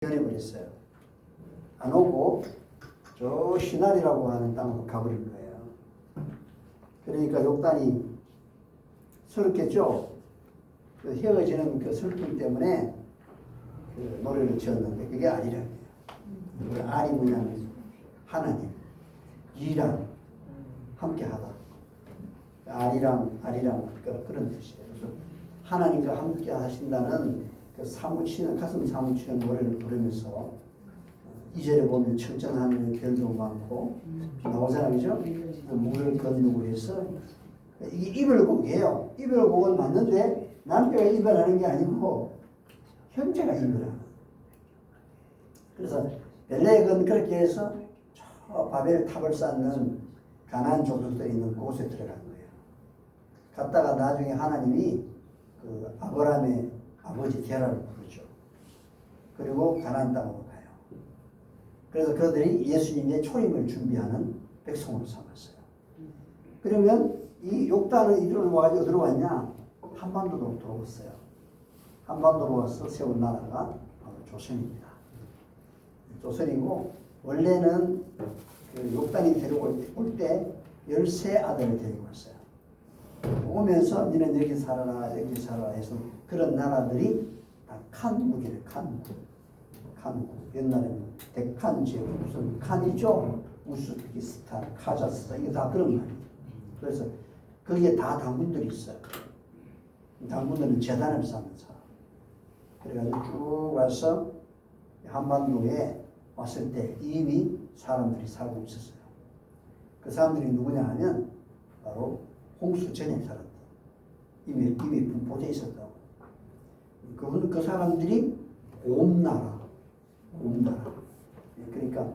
변해버렸어요. 안 오고 저 시날이라고 하는 땅으로 가버린 거예요. 그러니까 욕단이 서럽겠죠. 그 헤어지는 그 슬픔 때문에 그 노래를 지었는데 그게 아니라요. 그 알이 뭐냐면 하나님, 이랑 함께하다. 알이랑 그런 뜻이에요. 그래서 하나님과 함께 하신다는 그 사무치는 가슴 사무치는 노래를 부르면서 2절에 보면 청정하는 별도 많고 나오잖아요, 그죠? 물을 건너고 해서 이게 이별곡이에요. 이별곡은 맞는데 남편가 이별하는 게 아니고 형제가 이별하는. 그래서 벨렉은 그렇게 해서 저 바벨 탑을 쌓는 가나안 족속들이 있는 곳에 들어간 거예요. 갔다가 나중에 하나님이 그 아브라함의 아버지 게라를 부르죠. 그리고 가나안 땅으로 가요. 그래서 그들이 예수님의 초림을 준비하는 백성으로 삼았어요. 그러면 이 욕단은 이리로 와가지고 들어왔냐? 한반도로 들어왔어요. 한반도로 와서 세운 나라가 바로 조선입니다. 조선이고 원래는 그 욕단이 데려올 때 13아들을 데리고 왔어요. 오면서 너는 여기 살아라 여기 살아라 해서 그런 나라들이 다 칸국이래요. 칸국. 옛날에는 데칸 지역 무슨 칸이죠. 우즈베키스탄, 카자흐스탄 이게 다 그런 말이에요. 그래서 거기에 다 당군들이 있어요. 당군들은 재단을 쌓는 사람. 그래가지고 쭉 와서 한반도에 왔을 때 이미 사람들이 살고 있었어요. 그 사람들이 누구냐 하면 바로 홍수 전에 살았다. 이미 분포되어 있었다고. 그 사람들이 곰나라. 그러니까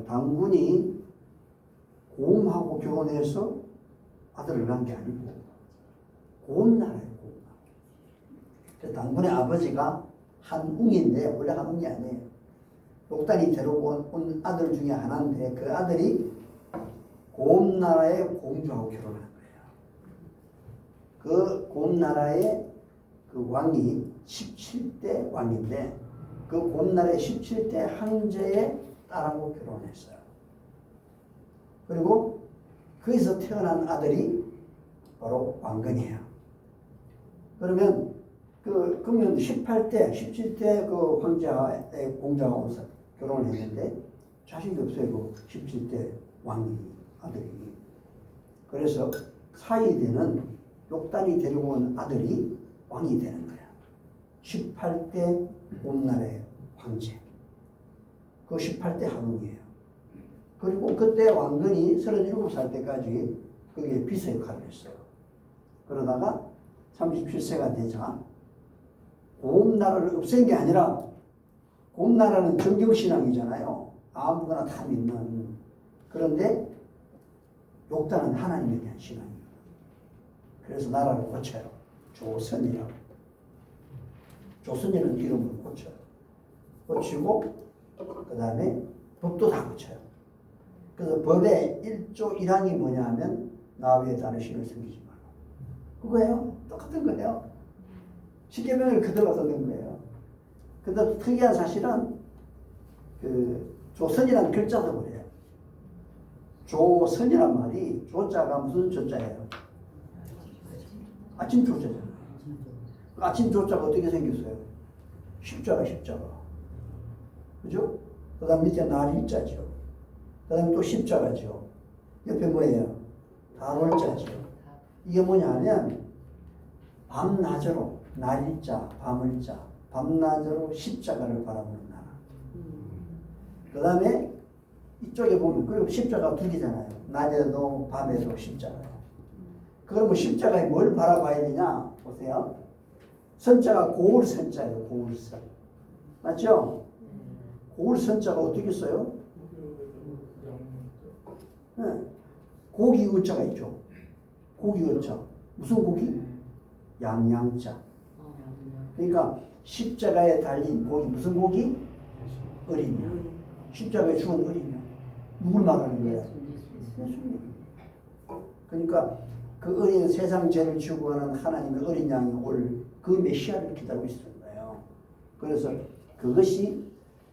당군이 곰하고 결혼해서 아들을 낳은 게 아니고 곰나라예요. 곰나라. 당군의 아버지가 한웅인데 원래 한웅이 아니에요. 욕단이 데려온 아들 중에 하나인데 그 아들이 곰나라의 공주하고 결혼한 거예요. 그 곰나라의 그 왕이 17대 왕인데 그 곰나라의 17대 황제의 딸하고 결혼했어요. 그리고 거기서 태어난 아들이 바로 왕건이에요. 그러면 그러면 17대 그 황제의 공자하고 결혼을 했는데 자식이 없어요. 그 17대 왕이 아들이. 그래서 사이되는 욕단이 데리고 온 아들이 왕이 되는 거야. 18대 곰나라의 황제. 그 18대 한웅이에요. 그리고 그때 왕건이 37살 때까지 거기에 비서 역할을 했어요. 그러다가 37세가 되자 곰나라를 없앤 게 아니라 곰나라는 정경신앙이잖아요. 아무거나 다 믿는. 그런데 욕단은 하나님에 대한 신앙이에요. 그래서 나라를 고쳐요. 조선이라고. 조선이라는 이름을 고쳐요. 고치고 그 다음에 법도 다 고쳐요. 그래서 법의 1조 1항이 뭐냐 하면 나 외에 다른 신을 섬기지 말고. 그거예요. 똑같은 거예요. 십계명을 그대로 써낸 거예요. 근데 특이한 사실은 그 조선이라는 글자도 그래요. 조선이란 말이 조자가 무슨 조자예요? 아침 조자잖아요. 아침 조자가 어떻게 생겼어요? 십자가. 그죠? 그 다음 밑에 날일자죠. 그 다음에 또 십자가죠. 옆에 뭐예요? 다월자죠. 이게 뭐냐 하면 밤낮으로 날일자, 밤을자, 밤낮으로 십자가를 바라보는 나라. 그 다음에 이쪽에 보면 그리고 십자가 두 개잖아요. 낮에도 밤에도 십자가요. 그러면 십자가에 뭘 바라봐야 되냐? 보세요. 선자가 고울선자예요. 고울선. 맞죠? 고울선자가 어떻게 써요? 네. 고기 의자가 있죠. 고기 의자. 무슨 고기? 양양자. 그러니까 십자가에 달린 고기. 무슨 고기? 어린 양. 십자가에 죽은 어린 양. 누굴 말하는 거야? 예수님. 그러니까 그 어린 세상 죄를 지고 가는 하나님의 어린 양이 올 그 메시아를 기다리고 있었던 거예요. 그래서 그것이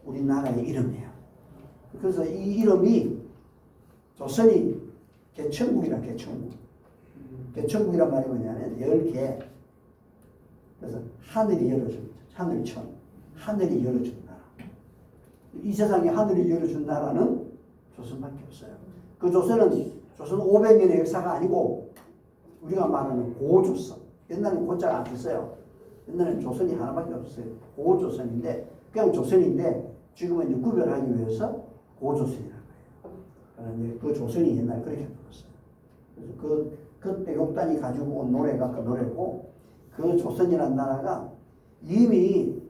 우리나라의 이름이에요. 그래서 이 이름이 조선이 개천국이라 개천국. 개천국이란 말이 뭐냐면 10개. 그래서 하늘이 열어준 하늘천. 하늘이 열어준 나라. 이 세상에 하늘이 열어준 나라는 조선밖에 없어요. 그 조선은 조선 500년의 역사가 아니고 우리가 말하는 고조선. 옛날에는 고자가 안 썼어요. 옛날에는 조선이 하나밖에 없었어요. 고조선인데 그냥 조선인데 지금은 이제 구별하기 위해서 고조선이라는 거예요. 그런데 그 조선이 옛날에 그렇게 불렀어요. 그래서 그때 욕단이 가지고 온 노래가 그 노래고 그 조선이라는 나라가 이미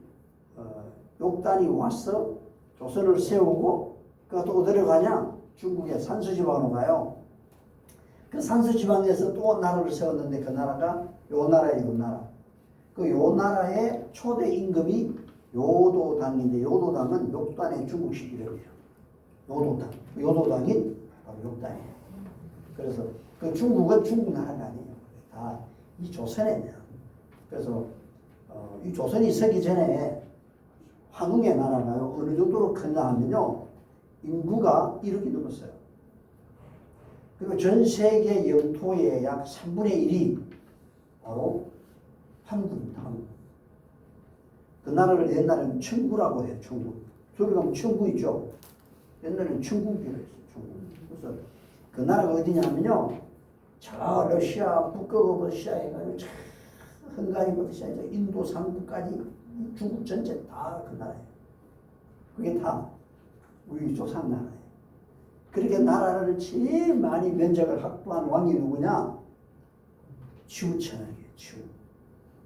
욕단이 와서 조선을 세우고 그가 또 어디로 가냐? 중국의 산수지방으로 가요. 그 산수지방에서 또 나라를 세웠는데 그 나라가 요 나라예요. 요 나라. 그 요 나라의 초대 임금이 요도당인데 요도당은 욕단의 중국식 이름이에요. 요도당. 요도당이 바로 욕단이에요. 그래서 그 중국은 중국 나라가 아니에요. 다 이 조선이에요. 그래서 이 조선이 서기 전에 황웅의 나라가 어느 정도로 컸나 하면요. 인구가 1억이 넘었어요. 그리고 전 세계 영토의 약 3분의 1이 바로 한국입니다. 한국. 그 나라를 옛날에는 청구라고 해요. 청구. 저기 가면 청구 있죠. 옛날에는 청국이라고 했어요. 청구. 그래서 그 나라가 어디냐면요. 저 러시아, 북극 러시아 해가지고 저 헝가리부터 시작해서 인도 상부까지 중국 전체 다 그 나라예요. 그게 다 우리 조상 나라예요. 그렇게 나라를 제일 많이 면적을 확보한 왕이 누구냐? 치우천왕이에요. 치우.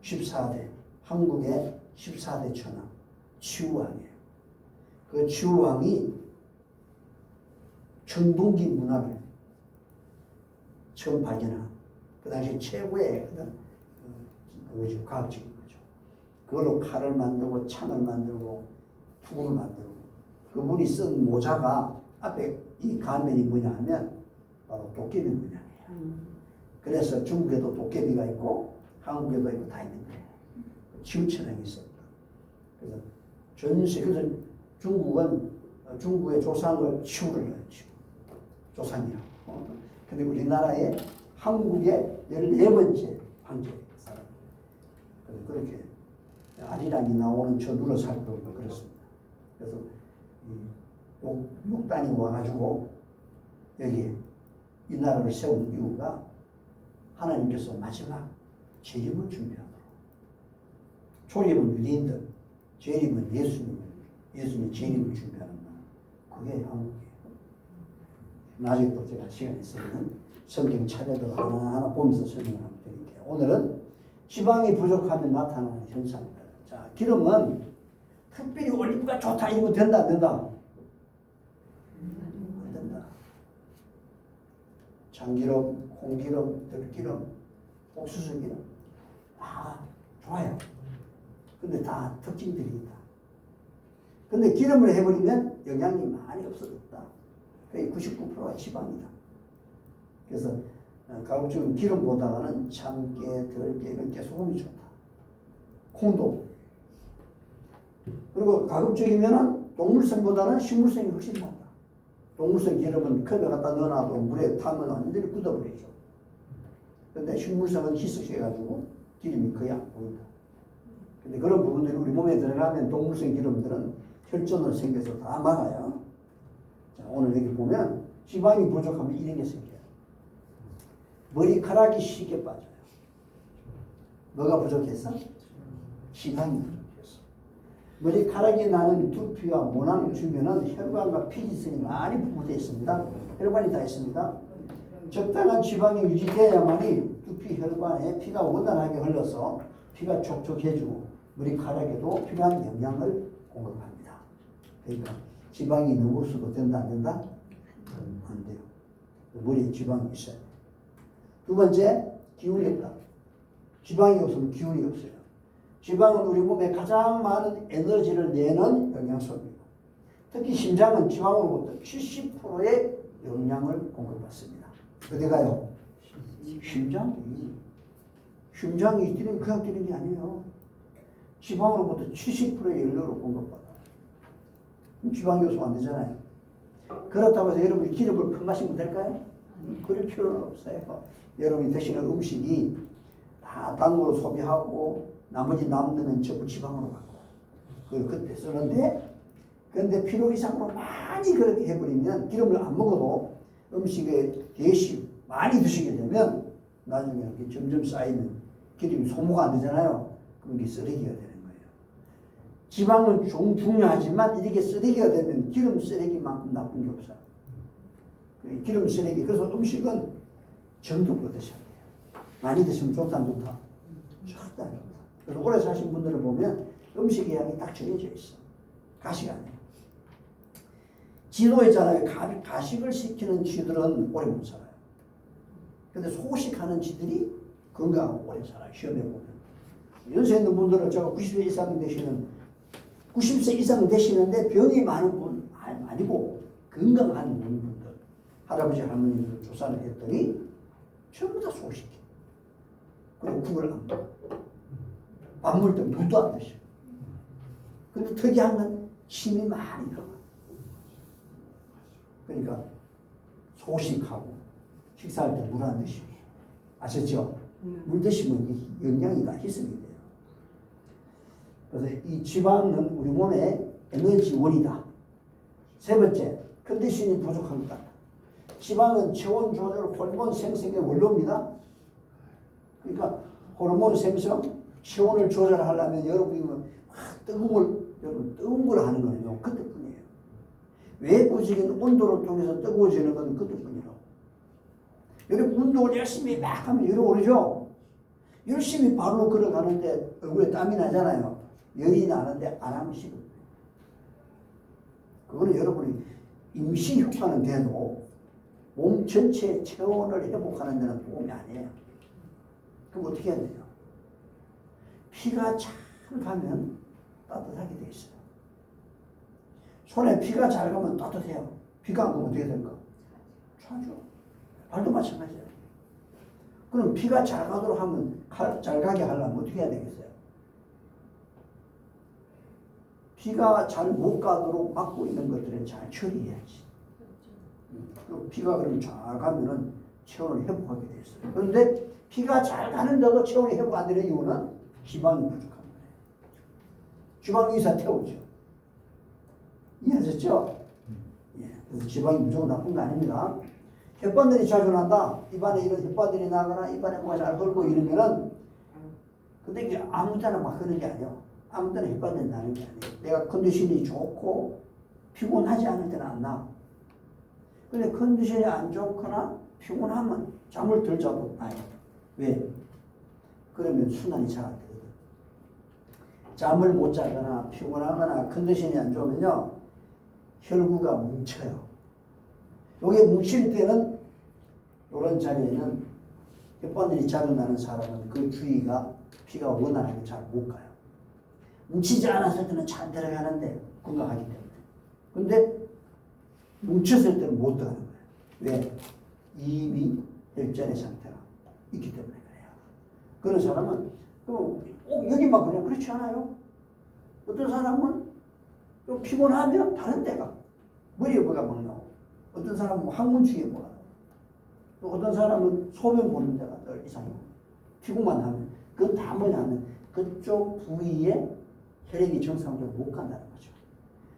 14대. 한국의 14대 천왕. 치우왕이에요. 그 치우왕이 청동기 문화를 처음 발견한 그 당시 최고의 그것이 과학적인 거죠. 그걸로 칼을 만들고 창을 만들고 투구를 만들고 그분이 쓴 모자가 앞에 이 가면이 뭐냐 하면 바로 도깨비 문양이에요. 그래서 중국에도 도깨비가 있고 한국에도 있고 다 있는 거예요. 치우천왕이 있었다. 그래서 그래서 중국의 조상을 치우를 해요. 치우. 조상이라고. 근데 우리나라의 한국의 14번째 황제예요. 그렇게 아리랑이 나오는 전우를 살펴보고 그렇습니다. 그래서 욕단이 와가지고 여기 이 나라를 세운 이유가 하나님께서 마지막 재림을 준비하도록 초림은 유대인들, 재림은 예수님 재림을 준비하는 나라. 그게 한국이에요. 나중에 또 제가 시간 있으면 성경 차례도 하나하나 보면서 설명을 한번 드릴게요. 오늘은 지방이 부족하면 나타나는 현상입니다. 자, 기름은 특별히 올리브가 좋다 이거 된다 안 된다? 안 된다. 참기름, 콩기름, 들기름, 옥수수기름 다 좋아요. 근데 다 특징들이 있다. 근데 기름을 해버리면 영양이 많이 없어졌다. 거의 99%가 지방이다. 그래서 가급적이면 기름보다는 참깨, 들깨 이런 깨소금이 좋다. 콩도. 그리고 가급적이면 동물성보다는 식물성이 훨씬 낫다. 동물성 기름은 컵에 갖다 넣어놔도 물에 타면 완전히 굳어버리죠. 근데 식물성은 희석해가지고 기름이 거의 안 보인다. 근데 그런 부분들이 우리 몸에 들어가면 동물성 기름들은 혈전으로 생겨서 다 막아요. 자, 오늘 여기 보면 지방이 부족하면 이런 게 생겨요. 머리카락이 쉽게 빠져요. 뭐가 부족했어? 지방이 부족했어. 머리카락이 나는 두피와 모낭을 주면은 혈관과 피지성이 많이 부부되어 있습니다. 혈관이 다 있습니다. 적당한 지방이 유지돼야만이 두피 혈관에 피가 원활하게 흘러서 피가 촉촉해지고 머리카락에도 필요한 영양을 공급합니다. 그러니까 지방이 너무 없어도 된다 안 된다? 안 돼요. 머리에 지방이 있어요. 두 번째, 기운이 없다. 지방이 없으면 기운이 없어요. 지방은 우리 몸에 가장 많은 에너지를 내는 영양소입니다. 특히 심장은 지방으로부터 70%의 영양을 공급받습니다. 어디 가요? 심장이 뛰는 그냥 뛰는 게 아니에요. 지방으로부터 70%의 연료를 공급받아. 지방 요소가 안 되잖아요. 그렇다고 해서 여러분이 기름을 큰 마시면 될까요? 그럴 필요는 없어요. 여러분이 드시는 음식이 다 당으로 소비하고 나머지 남는 전부 지방으로 갖고 그걸 그때 쓰는데, 그런데 필요 이상으로 많이 그렇게 해버리면 기름을 안 먹어도 음식에 대시 많이 드시게 되면 나중에 이렇게 점점 쌓이는 기름이 소모가 안 되잖아요. 그럼 이게 쓰레기가 되는 거예요. 지방은 중요하지만 이렇게 쓰레기가 되면 기름 쓰레기만큼 나쁜 게 없어요. 기름 쓰레기. 그래서 음식은 정도껏 드셔야 돼요. 많이 드시면 좋다 안 좋다? 좋다 안 좋다. 그래서 오래 사신 분들을 보면 음식의 양이 딱 정해져 있어. 가시가 아니에요. 지도에 있잖아요. 가식을 시키는 쥐들은 오래 못 살아요. 근데 소식하는 쥐들이 건강하고 오래 살아요. 시험해 보면. 연세 있는 분들은 제가 90세 이상 되시는 90세 이상 되시는데 병이 많은 분 아니고 건강한 분들, 할아버지 할머니들 조사를 했더니 전부 다 소식해. 그리고 국을 안 먹어. 밥 먹을 때 물도 안 드셔. 근데 특이한 건 침이 많이 들어가. 그러니까 소식하고 식사할 때 물 안 드시고. 아셨죠? 물 드시면 영양이 다 희석이 돼요. 그래서 이 지방은 우리 몸의 에너지원이다. 세 번째, 컨디션이 부족한 것. 지방은 체온 조절, 호르몬 생성의 원료입니다. 그러니까 호르몬 생성, 체온을 조절하려면 여러분이 뜨거운 걸 하는 거예요. 그때뿐이에요. 외부적인 온도를 통해서 뜨거워지는 건 그때뿐이라고. 여러분 운동을 열심히 막 하면 열이 오르죠. 열심히 발로 걸어가는데 얼굴에 땀이 나잖아요. 열이 나는데 안 하면 식어요. 그거는 여러분이 임시 효과는 돼도 몸 전체의 체온을 회복하는 데는 도움이 아니에요. 그럼 어떻게 해야 돼요? 피가 잘 가면 따뜻하게 돼 있어요. 손에 피가 잘 가면 따뜻해요. 피가 안 가면 어떻게 될까? 차죠. 발도 마찬가지예요. 그럼 피가 잘 가도록 하면 잘 가게 하려면 어떻게 해야 되겠어요? 피가 잘 못 가도록 막고 있는 것들은 잘 처리해야지. 피가 그럼 잘 가면은 체온을 회복하게 돼 있어요. 그런데 피가 잘 가는데도 체온이 회복 안 되는 이유는 지방이 부족한 거예요. 지방이 이사 태우죠. 이해하셨죠? 예. 그래서 지방이 무조건 나쁜 거 아닙니다. 햇반들이 자주 난다. 입안에 이런 햇반들이 나거나 입안에 뭐가 잘 돌고 이러면은, 근데 이게 아무 때나 막 그런 게 아니에요. 아무 때나 햇반들이 나는 게 아니에요. 내가 컨디션이 좋고 피곤하지 않을 때는 안 나. 근데 컨디션이 안 좋거나 피곤하면 잠을 덜 자도 나요. 왜? 그러면 순환이 잘 안 되거든. 잠을 못 자거나 피곤하거나 컨디션이 안 좋으면요, 혈구가 뭉쳐요. 요게 뭉칠 때는, 요런 자리에는 햇반들이 자주 나는 사람은 그 주위가 피가 원활하게 잘 못 가요. 뭉치지 않았을 때는 잘 들어가는데 건강하기 때문에. 근데 뭉쳤을 때는 못 들어가는 거예요. 왜? 이미 혈전의 상태가 있기 때문에 그래요. 그런 사람은 여기만 그냥 그렇지 않아요. 어떤 사람은 좀 피곤하면 다른 데가 머리에 뭐가 막 나오고, 어떤 사람은 항문주에 뭐가 나오고, 또 어떤 사람은 소변 보는 데가 늘 이상하고, 피곤만 하면 그건 다 뭐냐면 그쪽 부위에 혈액이 정상적으로 못 간다는 거죠.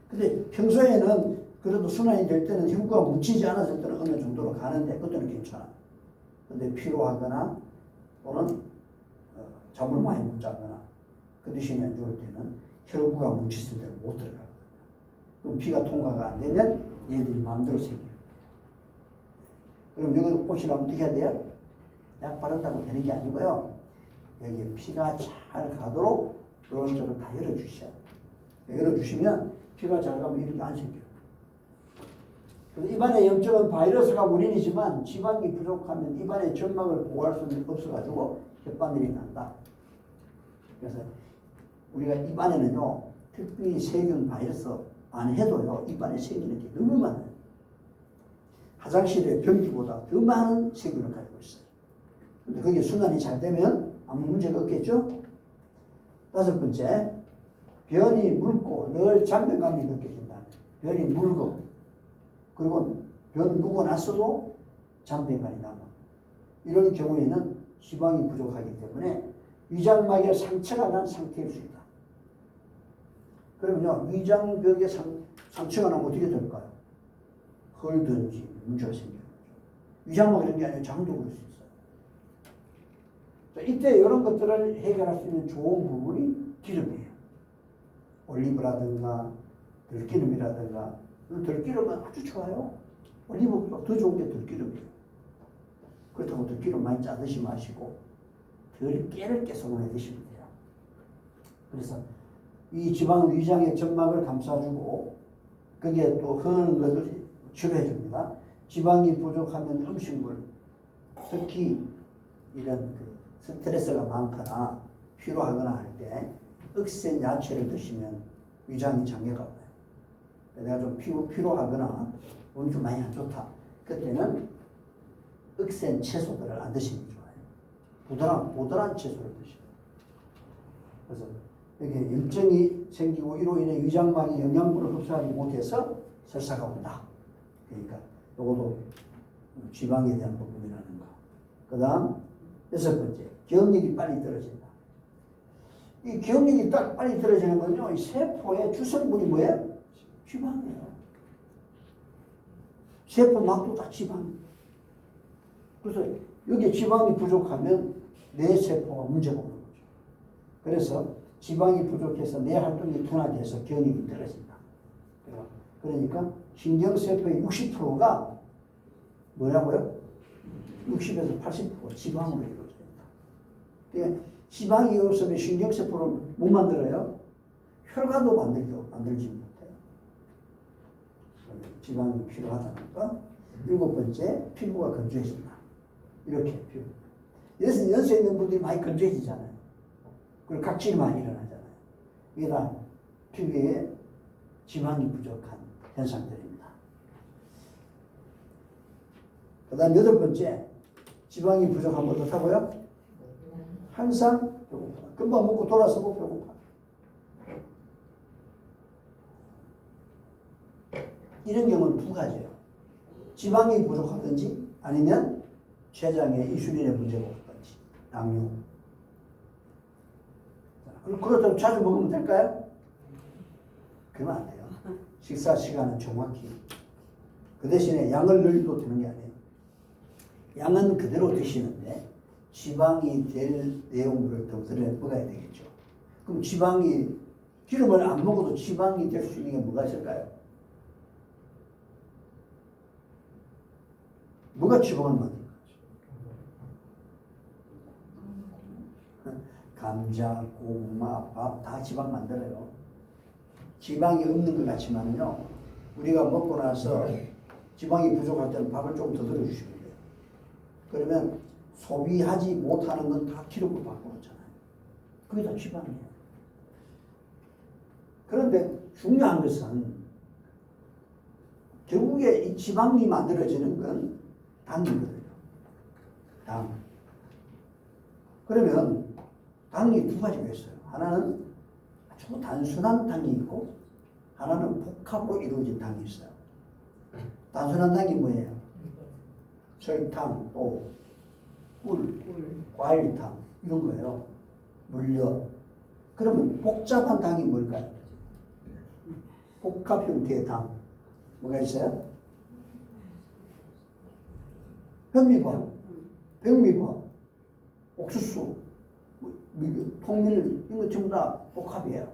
근데 평소에는 그래도 순환이 될 때는 혈구가 뭉치지 않았을 때는 어느 정도로 가는데 그때는 괜찮아. 근데 피로하거나 또는 잠을 많이 못 자거나 컨디션이 안 좋을 때는 혈구가 뭉쳤을 때는 못 들어가거든요. 그럼 피가 통과가 안 되면 얘들이 마음대로 생겨요. 그럼 이걸 혹시나 어떻게 해야 돼요? 약 바른다고 되는 게 아니고요. 여기에 피가 잘 가도록 이런 쪽을 다 열어주셔야 돼요. 열어주시면 피가 잘 가면 이렇게 안 생겨요. 입안의 염증은 바이러스가 원인이지만 지방이 부족하면 입안의 점막을 보호할 수는 없어가지고 햇반들이 난다. 그래서 우리가 입안에는요, 특히 세균 바이러스 안 해도요, 입안에 생기는 게 너무 많아요. 화장실의 변기보다 더 많은 세균을 가지고 있어요. 근데 그게 순환이 잘 되면 아무 문제가 없겠죠? 다섯 번째, 변이 묽고 늘 잔변감이 느껴진다. 변이 묽어. 그리고 변 묵어놨어도 잔변이 남아. 이런 경우에는 지방이 부족하기 때문에 위장막에 상처가 난 상태일 수 있다. 그러면요, 위장벽에 상처가 나면 어떻게 될까요? 헐든지 문제가 생기는 거죠. 위장막 이런 게 아니라 장도 그럴 수 있어요. 이때 이런 것들을 해결할 수 있는 좋은 부분이 기름이에요. 올리브라든가 들기름이라든가. 들기름은 아주 좋아요. 올리브보다 더 좋은 게 들기름이에요. 그렇다고 들기름 많이 짜 드시지 마시고 들깨를 깨소금해 드시면 돼요. 그래서 이 지방 위장의 점막을 감싸주고 거기에 또 흐르는 것을 치료해 줍니다. 지방이 부족하면 음식물, 특히 이런 그 스트레스가 많거나 피로하거나 할 때 억센 야채를 드시면 위장이 장애가 와요. 내가 좀 피로하거나 몸이 좀 많이 안 좋다. 그때는 억센 채소들을 안 드시는 게 좋아요. 보드란 채소를 드시고. 그래서 이게 염증이 생기고 이로 인해 위장막이 영양분을 흡수하지 못해서 설사가 온다. 그러니까 이것도 지방에 대한 부분이라는 거. 그 다음 6번째, 기억력이 빨리 떨어진다. 이 기억력이 딱 빨리 떨어지는 건요, 이 세포의 주성분이 뭐예요? 지방이에요. 세포막도 다 지방. 그래서 여기 지방이 부족하면 뇌 세포가 문제가 오는 거죠. 그래서 지방이 부족해서 뇌 활동이 둔화돼서 기억력이 떨어진다. 그러니까 신경세포의 60%가 뭐냐고요? 60에서 80% 지방으로 이루어져 있다. 그러니까 지방이 없으면 신경세포를 못 만들어요. 혈관도 만들지 못해요. 지방이 필요하다는 거. 7번째, 피부가 건조해진다. 이렇게 피부. 연세 있는 분들이 많이 건조해지잖아요. 그리고 각질이 많이 일어나잖아요. 이게 다 피부에 지방이 부족한 현상들입니다. 그 다음 8번째, 지방이 부족하면 어떻다고요? 항상 배고파. 금방 먹고 돌아서고 배고파. 이런 경우는 두 가지예요. 지방이 부족하든지 아니면 췌장에 인슐린의 문제가 없든지 양육. 그렇다고 자주 먹으면 될까요? 그러면 안 돼요. 식사 시간은 정확히. 그 대신에 양을 늘려도 되는 게 아니에요. 양은 그대로 드시는데 지방이 될 내용물을 더 들여 먹어야 되겠죠. 그럼 기름을 안 먹어도 지방이 될 수 있는 게 뭐가 있을까요? 뭐가 지방을 만들까? 감자, 고구마, 밥 다 지방 만들어요. 지방이 없는 것 같지만요, 우리가 먹고 나서 지방이 부족할 때는 밥을 조금 더 들어주시면 돼요. 그러면 소비하지 못하는 건 다 기름으로 바꿔놓잖아요. 그게 다 지방이에요. 그런데 중요한 것은 결국에 이 지방이 만들어지는 건 당이거든요. 당. 그러면 당이 두 가지가 있어요. 하나는 아주 단순한 당이 있고 하나는 복합으로 이루어진 당이 있어요. 단순한 당이 뭐예요? 설탕, 또 꿀, 과일당 이런 거예요. 물엿. 그러면 복잡한 당이 뭘까요? 복합 형태의 당. 뭐가 있어요? 현미밥, 백미밥, 옥수수, 통밀 이런 거 전부 다 복합이에요.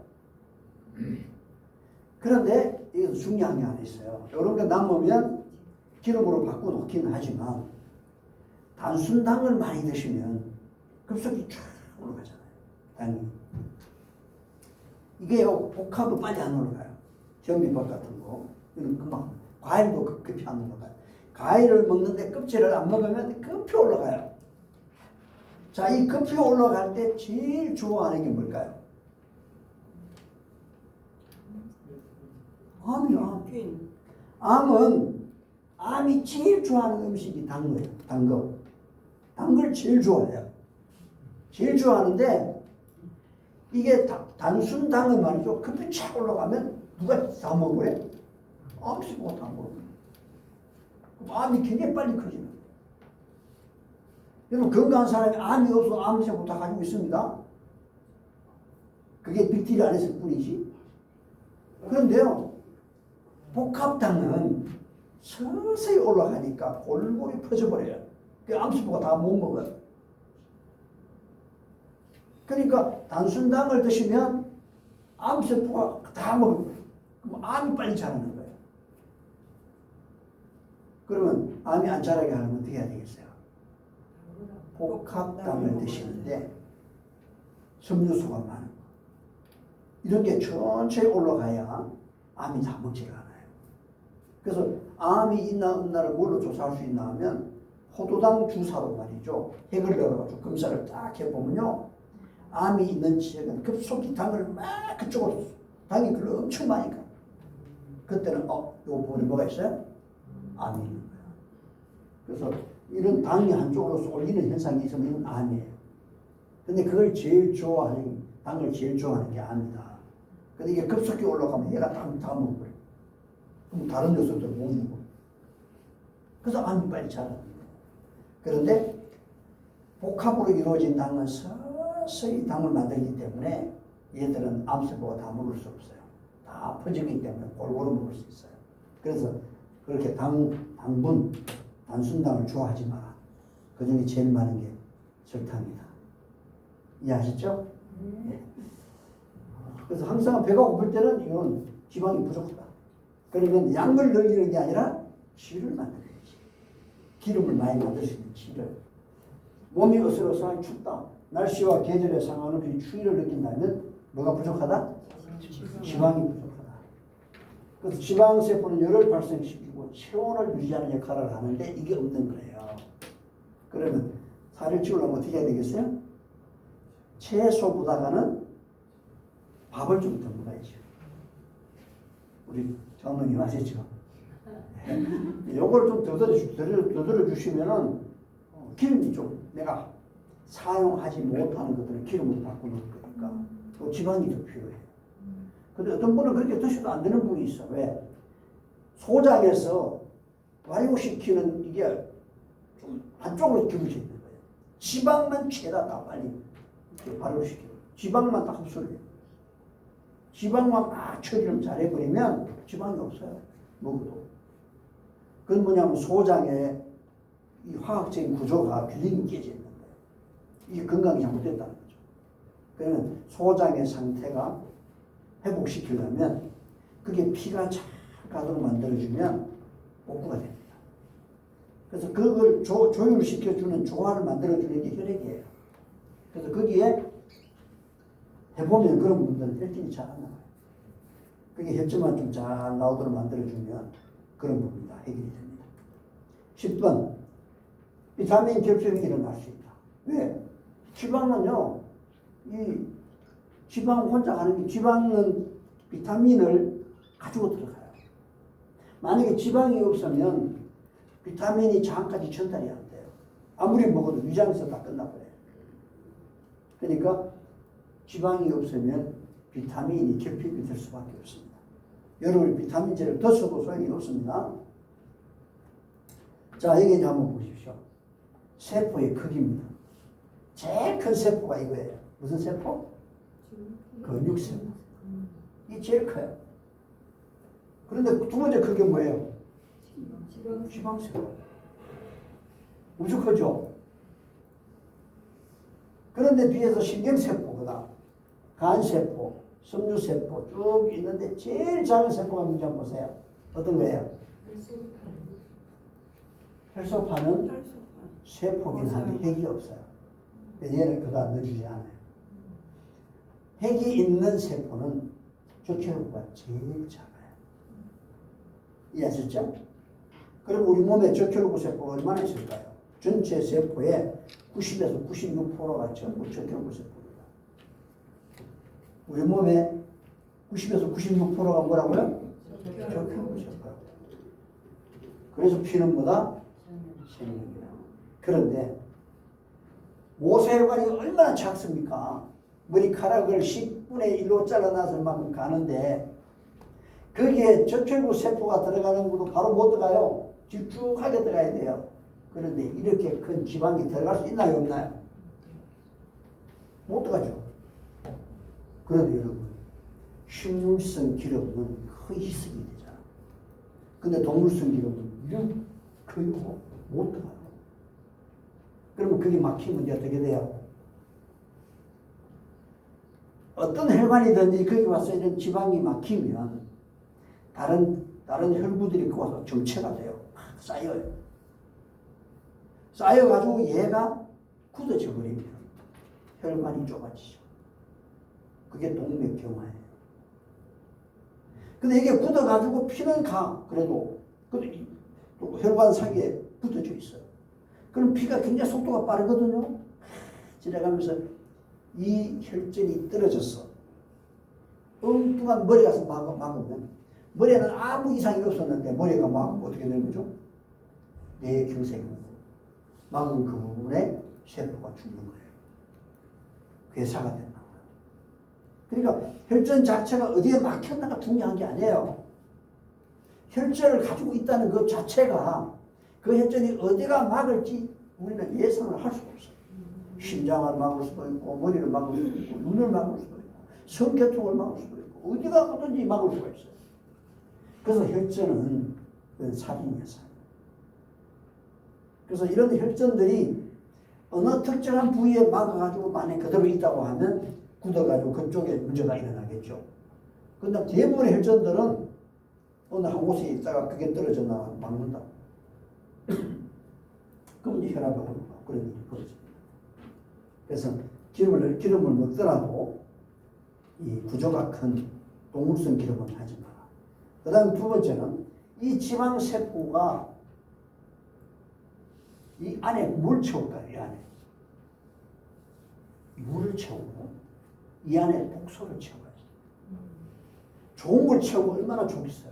그런데 이게 중요한 게 하나 있어요. 이런 게 남으면 기름으로 바꿔놓기는 하지만 단순당을 많이 드시면 급속히 쫙 올라가잖아요. 당이. 이게요, 복합은 빨리 안 올라가요. 현미밥 같은 거. 이런 금방. 과일도 급히 안 올라가요. 과일을 먹는데 껍질을 안 먹으면 급히 올라가요. 자, 이 급히 올라갈 때 제일 좋아하는 게 뭘까요? 암이요. 암이 제일 좋아하는 음식이 단 거예요. 단 거. 단 걸 제일 좋아해요. 제일 좋아하는데 이게 단순당은 말이죠. 급히 착 올라가면 누가 다 먹어요? 암세포가 다 모르는 거예요. 그럼 암이 굉장히 빨리 커지는 거예요. 여러분 건강한 사람이 암이 없어도 암세포 다 가지고 있습니다. 그게 빅딜이 안 했을 뿐이지. 그런데요, 복합당은 서서히 올라가니까 골고루 퍼져버려요. 그 암세포가 다 못 먹어요. 그러니까 단순당을 드시면 암세포가 다 먹을 거예요. 그럼 암이 빨리 자라는 거예요. 그러면 암이 안 자라게 하려면 어떻게 해야 되겠어요? 복합당을 드시는데 섬유소가 많은 거. 이런 게 천천히 올라가야 암이 다 먹지를 않아요. 그래서 암이 있나 없나를 뭘로 조사할 수 있나 하면 포도당 주사로 말이죠. 핵을 열어가지고 검사를 딱 해보면요. 암이 있는 지역은 급속히 당을 막 그쪽으로 당이 그걸 엄청 많이 가. 그때는 요거 보니 뭐가 있어요? 암이 있는 거야. 그래서 이런 당이 한쪽으로 쏠리는 현상이 있으면 이건 암이에요. 근데 그걸 제일 좋아하는 당을 제일 좋아하는 게 암이다. 근데 이게 급속히 올라가면 얘가 다 먹어버려. 그럼 다른 녀석들 못 먹어. 그래서 암이 빨리 자라는 거예요. 그런데 복합으로 이루어진 당은 서서히 당을 만들기 때문에 얘들은 암세포가 다 먹을 수 없어요. 다 퍼지기 때문에 골고루 먹을 수 있어요. 그래서 그렇게 당분, 단순당을 좋아하지 마라. 그 중에 제일 많은 게 설탕이다. 이해하셨죠? 네. 그래서 항상 배가 고플 때는 이건 지방이 부족하다. 그러면 양을 늘리는 게 아니라 질을 만들어야지. 기름을 많이 만들 수 있는 질을. 몸이 어슬어슬하게 춥다. 날씨와 계절에 상관없이 추위를 느낀다면 뭐가 부족하다? 지방이 부족하다. 그래서 지방세포는 열을 발생시키고 체온을 유지하는 역할을 하는데 이게 없는 거예요. 그러면 살을 찌우려면 어떻게 해야 되겠어요? 채소보다는 밥을 좀 더 먹어야죠. 우리 장모님 아시죠? 요걸 좀 더들어 주시면은 기름이 좀 내가 사용하지 못하는 것들을 기름으로 바꾸는 거니까 또 지방이 더 필요해요. 근데 어떤 분은 그렇게 드셔도 안 되는 분이 있어. 왜? 소장에서 발효시키는 이게 좀 한쪽으로 기울어져 있는 거예요. 지방만 최다 다 빨리 발효시켜요. 지방만 딱 흡수를 해요. 지방만 막 처리를 잘해버리면 지방이 없어요. 먹어도. 그건 뭐냐면 소장의 이 화학적인 구조가 균형이 깨져 있는 거예요. 이게 건강이 잘못됐다는 거죠. 그러면 소장의 상태가 회복시키려면 그게 피가 잘 가도록 만들어주면 복구가 됩니다. 그래서 그걸 조율시켜주는 조화를 만들어주는 게 혈액이에요. 그래서 거기에 해보면 그런 분들은 혈증이 잘 안 나와요. 그게 혈증만 좀 잘 나오도록 만들어주면 그런 부분이 다 해결이 됩니다. 10번 비타민 결핍이 일어날 수 있다. 왜? 지방은요, 이 지방 혼자 가는 게 지방은 비타민을 가지고 들어가요. 만약에 지방이 없으면 비타민이 장까지 전달이 안 돼요. 아무리 먹어도 위장에서 다 끝나버려요. 그러니까 지방이 없으면 비타민이 결핍이 될 수밖에 없습니다. 여러분 비타민제를 더 써도 소용이 없습니다. 자, 여기 이제 한번 보십시오. 세포의 크기입니다. 제일 큰 세포가 이거예요. 무슨 세포? 근육세포. 이게 제일 커요. 그런데 두 번째 크게 뭐예요? 지방세포. 무척 크죠? 그런데 뒤에서 신경세포보다 간세포, 섬유세포 쭉 있는데 제일 작은 세포가 뭔지 한번 보세요. 어떤 거예요? 혈소판은 세포긴 한데 핵이 없어요. 얘는 그거 넣어주지 않아요. 핵이 있는 세포는 적혈구가 제일 작아요. 이해하셨죠? 그럼 우리 몸에 적혈구 세포가 얼마나 있을까요? 전체 세포의 90에서 96%가 전부 적혈구 세포입니다. 우리 몸에 90에서 96%가 뭐라고요? 적혈구 세포. 그래서 피는 뭐다? 생명이다. 그런데 모세혈관이 얼마나 작습니까? 머리카락을 10분의 1로 잘라놔서 만큼 가는데 거기에 적혈구 세포가 들어가는 것도 바로 못 들어가요. 길쭉하게 들어가야 돼요. 그런데 이렇게 큰 지방이 들어갈 수 있나요, 없나요? 못 들어가죠. 그런데 여러분, 식물성 기름은 거의 희석이 되잖아. 근데 동물성 기름은 거의 못 들어가요. 그러면 그게 막히면 이제 어떻게 돼요? 어떤 혈관이든지 거기 와서 이런 지방이 막히면 다른 혈구들이 그 와서 정체가 돼요. 쌓여요. 쌓여가지고 얘가 굳어져 버리면 혈관이 좁아지죠. 그게 동맥경화예요. 근데 이게 굳어가지고 피는 그래도 혈관 사이에 붙어져 있어요. 그럼 피가 굉장히 속도가 빠르거든요. 지나가면서 이 혈전이 떨어졌어. 엉뚱한 머리 가서 막으면 머리에는 아무 이상이 없었는데 머리가 막으면 어떻게 되는 거죠? 뇌경색이 막은 그 부분에 세포가 죽는 거예요. 괴사가 된다. 그러니까 혈전 자체가 어디에 막혔나가 중요한 게 아니에요. 혈전을 가지고 있다는 그 자체가 그 혈전이 어디가 막을지 우리는 예상을 할 수가 없어요. 심장을 막을 수도 있고 머리를 막을 수도 있고 눈을 막을 수도 있고 성교통을 막을 수도 있고 어디가 어떤지 막을 수가 있어요. 그래서 혈전은 살인이에요. 그래서 이런 혈전들이 어느 특정한 부위에 막아가지고 만약 그대로 있다고 하면 굳어가지고 그쪽에 문제가 일어나겠죠. 그런데 대부분의 혈전들은 어느 한 곳에 있다가 그게 떨어져 나가 막는다. 그럼 이제 혈압이 오르고 그런 일이 벌어집니다. 그래서 기름을 먹더라도 이 구조가 큰 동물성 기름은 하지 마라. 그 다음에 두 번째는 이 지방세포가 이 안에 물 채울까, 이 안에. 물을 채우고 이 안에 독소를 채워야지. 좋은 걸 채우고 얼마나 좋겠어요.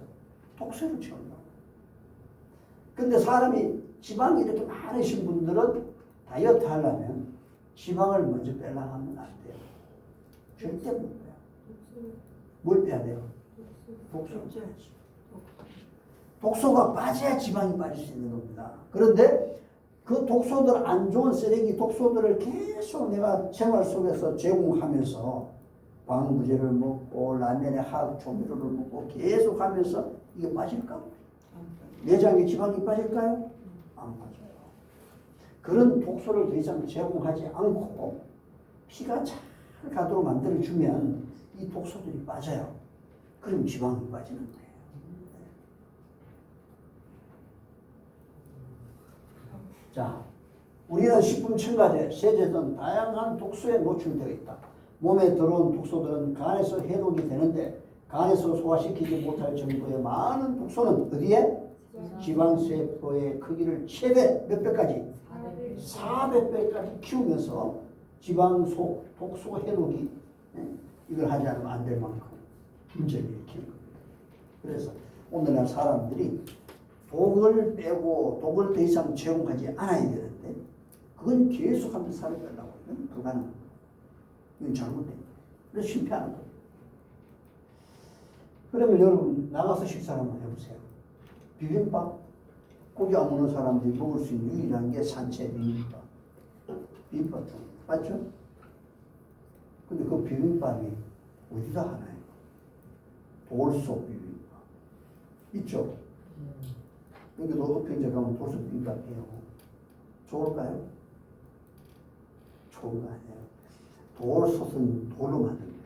독소를 채운다. 근데 사람이 지방이 이렇게 많으신 분들은 다이어트 하려면 지방을 먼저 빼려 하면 안 돼요. 절대 못 빼요. 뭘 빼야 돼요? 독소를 빼야지. 독소가 빠져야 지방이 빠질 수 있는 겁니다. 그런데 그 독소들, 안 좋은 쓰레기 독소들을 계속 내가 생활 속에서 제공하면서 방부제를 먹고 라면에 화학 조미료를 먹고 계속 하면서 이게 빠질까? 내장에 지방이 빠질까요? 안 빠져요. 그런 독소를 더 이상 제공하지 않고 피가 잘 가도록 만들어주면 이 독소들이 빠져요. 그럼 지방이 빠지는 거예요. 자, 우리는 식품 첨가제, 세제 등 다양한 독소에 노출되어 있다. 몸에 들어온 독소들은 간에서 해독이 되는데 간에서 소화시키지 못할 정도의 많은 독소는 어디에? 지방세포의 크기를 최대 몇 배까지? 400배까지 키우면서 지방소, 독소 해독이 이걸 하지 않으면 안 될 만큼 문제를 일으키는 겁니다. 그래서 오늘날 사람들이 독을 빼고 독을 더 이상 제공하지 않아야 되는데 그건 계속하면서 살을 빼려고 하면 불가능합니다. 이건 잘못된 거예요. 그래서 실패하는 거예요. 그러면 여러분 나가서 식사 한번 해보세요. 비빔밥 고기 안 먹는 사람들이 먹을 수 있는 유일한 게 산채 비빔밥. 비빔밥 중 맞죠? 근데 그 비빔밥이 어디다 하나요? 돌솥 비빔밥 있죠? 여기도 어평제 가면 돌솥 비빔밥이에요. 좋을까요? 좋은 거 아니에요. 돌솥은 돌로 만든 거예요.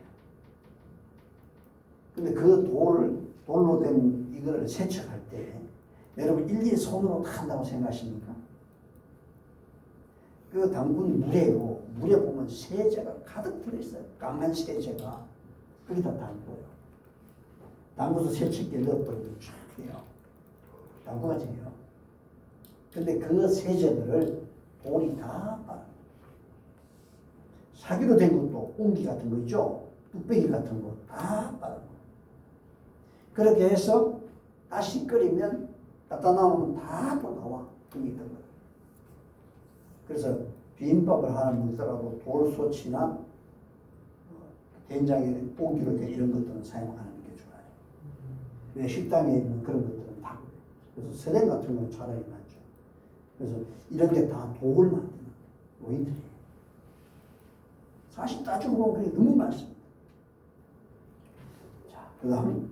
근데 그 돌로 된 이걸 세척할 때 여러분 일일이 손으로 다 한다고 생각하십니까? 그 담근 물에요. 물에 보면 세제가 가득 들어있어요. 강한 세제가 거기다 담궈요. 담궈서 세척기에 넣어버리면 쫙 해요. 담궈가지고요. 근데 그 세제들을 돌이 다 빨아요. 사기로 된 것도 옹기 같은 거 있죠? 뚝배기 같은 거 다 빨아요. 그렇게 해서 다시 끓이면 갖다 나오면 다 또 나와. 그게 있던 거예요. 그래서 비빔밥을 하나 먹더라도 돌솥이나 된장에 옹기로 된 이런 것들은 사용하는 게 좋아요. 왜 식당에 있는 그런 것들은 다 그래요. 그래서 서양 같은 경우는 차라리 낫죠. 그래서 이런 게 다 독을 만드는 노인들이에요. 사실 따지고 보면 그게 너무 많습니다. 자, 그 다음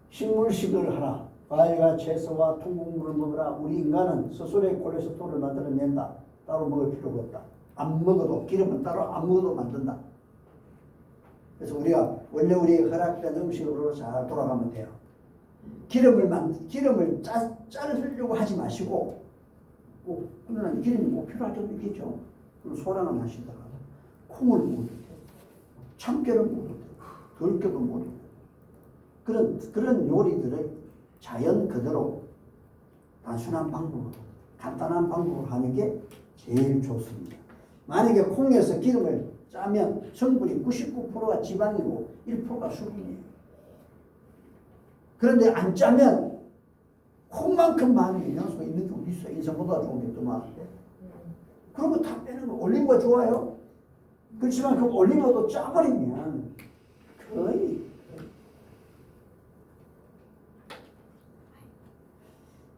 식물식을 하라. 과일과 채소와 통곡물을 먹으라. 우리 인간은 스스로의 콜레스테롤을 만들어낸다. 따로 먹을 필요가 없다. 안 먹어도 기름은 따로 안 먹어도 만든다. 그래서 우리가 원래 우리 허락된 음식으로 잘 돌아가면 돼요. 기름을 자르려고 하지 마시고, 그러나 기름이 꼭 필요할 때도 있겠죠. 그럼 소량을 마시다가 콩을 먹어도 돼요. 참깨를 먹어도 돼요. 들깨도 먹어도 돼요. 그런 요리들을 자연 그대로 단순한 방법으로, 간단한 방법으로 하는 게 제일 좋습니다. 만약에 콩에서 기름을 짜면 성분이 99%가 지방이고 1%가 수분이에요. 그런데 안 짜면 콩만큼 많은 영양소가 있는 게 어디 있어요? 인参보다 좋은 게 더 많은데. 그런 거 다 빼는 거. 올리브가 좋아요. 그렇지만 그 올리브도 짜버리면 거의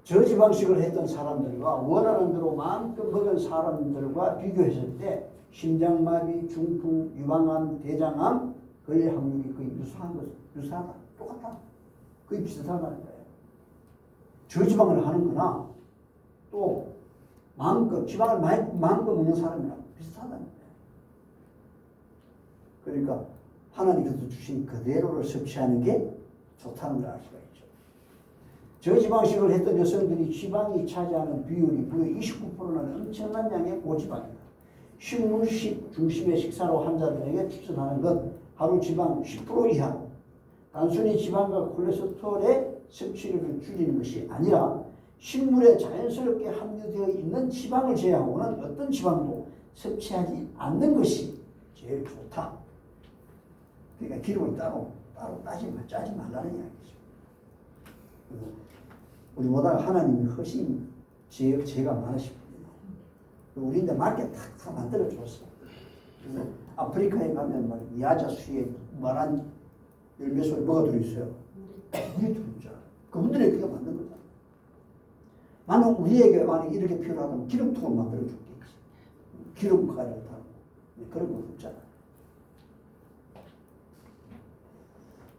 저지방식을 했던 사람들과 원하는 대로 마음껏 먹은 사람들과 비교했을 때 심장마비, 중풍, 유방암, 대장암 걸릴 확률이 거의 유사하다. 똑같다. 거의 비슷하다는 거예요. 저지방을 하는 거나 또 마음껏 지방을 마음껏 먹는 사람이랑 비슷하다는 거예요. 그러니까 하나님께서 주신 그대로를 섭취하는 게 좋다는 걸 알 수가 있죠. 저지방식을 했던 여성들이 지방이 차지하는 비율이 무려 29%는 엄청난 양의 고지방이다. 식물식 중심의 식사로 환자들에게 추천하는 것 하루 지방 10% 이하. 단순히 지방과 콜레스테롤의 섭취를 줄이는 것이 아니라 식물에 자연스럽게 함유되어 있는 지방을 제외하고는 어떤 지방도 섭취하지 않는 것이 제일 좋다. 그러니까 기름을 따로 짜지 말라는 이야기죠. 우리보다 하나님이 훨씬 죄가 많으시거든요. 우리인데 맞게 다 만들어줬어. 그래서 아프리카에 가면 야자 수에 말한 열매소에 뭐가 들어있어요? 물이 들어있죠. 그분들이 그게 만든 거잖아. 나는 우리에게 만약 이렇게 필요하다면 기름통을 만들어줬겠지. 기름가루를 타고. 그런 거 없잖아.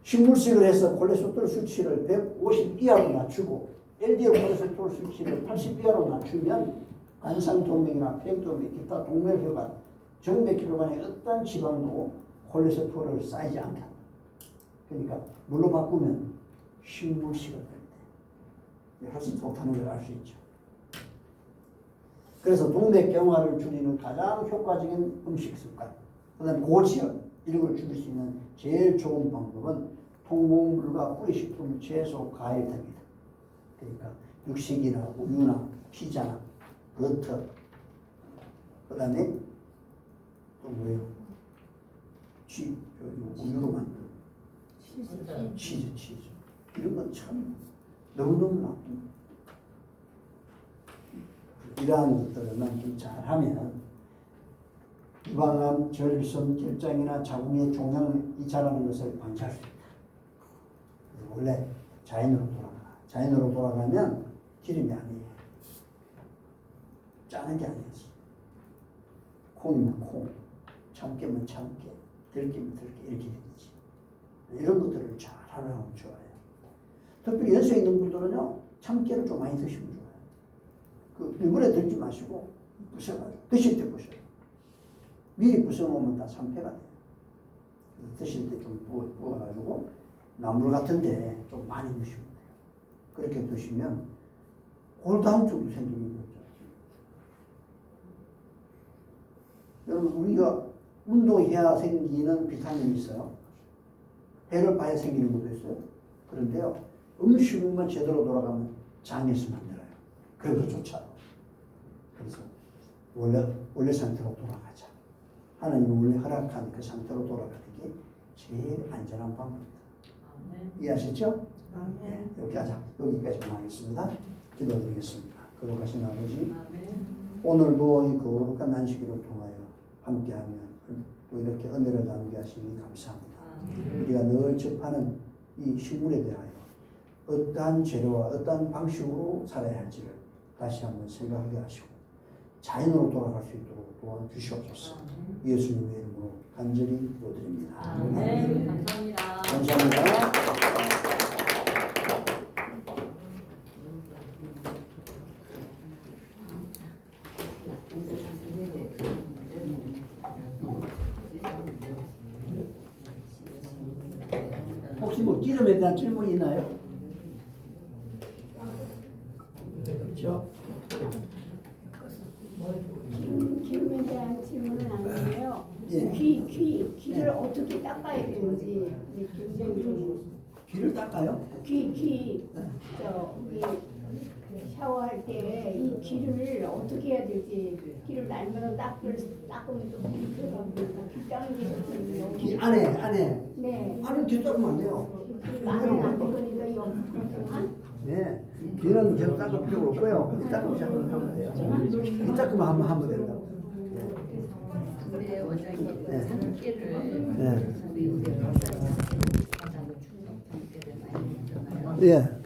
식물식을 해서 콜레스테롤 수치를 150 이하로 낮추고 LDL 콜레스테롤 수치를 80 이하로 낮추면 관상동맥이나 폐경동맥, 기타 동맥혈관, 정맥혈관의 어떤 지방도 콜레스테롤을 쌓이지 않게 한다. 그러니까 물로 바꾸면 식물식을 할 때 훨씬 좋다는 걸 알 수 있죠. 그래서 동맥경화를 줄이는 가장 효과적인 음식 습관, 그다음 고지혈 이런 걸 줄일 수 있는 제일 좋은 방법은 통곡물과 뿌리식품, 채소, 과일 등입니다. 그러니까 육식이나 우유나 피자나 버터, 그 다음에 또 뭐예요? 우유로 만든 치즈 이런 건 참 너무너무 나쁩니다. 이러한 것들만 좀 잘하면 유방암, 절성, 결장이나 자궁의 종양이 자라는 것을 방지할 수 있다. 원래 자연으로 돌아가. 자연으로 돌아가면 기름이 아니에요. 짜는 게 아니지. 콩이면 콩, 참깨면 참깨, 들깨면 들깨 이렇게 되지. 이런 것들을 잘 하면 좋아요. 특히 연세 있는 분들은요 참깨를 좀 많이 드시면 좋아요. 그 일부러 들지 마시고 부셔가지고 드실 때 부셔요. 미리 부숴놓으면 다 참깨가 돼요. 드실 때 좀 부어가지고 나물 같은데 좀 많이 드시면 돼요. 그렇게 드시면 골다공증도 생기는 거죠. 여러분 우리가 운동해야 생기는 비타민이 있어요. 해를 봐야 생기는 것도 있어요. 그런데요 음식만 제대로 돌아가면 장에서 만들어요. 그래도 좋죠. 그래서 원래 상태로 돌아가자. 하나님이 원래 허락한 그 상태로 돌아가는 게 제일 안전한 방법입니다. 이해하셨죠? 네, 여기까지만 하겠습니다. 기도드리겠습니다. 거룩하신 아버지, 오늘도 이 거룩한 안식일을 통하여 함께하며 또 이렇게 은혜를 나누게 하시니 감사합니다. 우리가 늘 접하는 이 식물에 대하여 어떠한 재료와 어떠한 방식으로 살아야 할지를 다시 한번 생각하게 하시고 자연으로 돌아갈 수 있도록 도와주시옵소서. 예수님의 이름으로 간절히 기도드립니다. 네, 감사합니다. 감사합니다. 혹시 뭐 기름에 대한 질문이 있나요? 없죠? 기름에 대한 질문은 아니에요. 예. 귀를 어떻게 닦아야 되는지 굉장히 좀 귀를 닦아요? 귀 저기 샤워할 때 이 귀를 어떻게 해야 될지 귀를 날면 닦으면 좀 불편합니다. 귀 닦는 게 좋거든요. 귀 안에 네. 안에 귀 닦으면 안 돼요. 안에 안 되거니까 여기만 네, 귀는 계속 닦을 필요가 없고요. 귀 닦으면 하면 돼요. 귀 닦으면 한번 하면 된다고. 우리 원장님 네. 산기를 네. 우리 가장 충격적인 때를 많이 했잖아요. 예.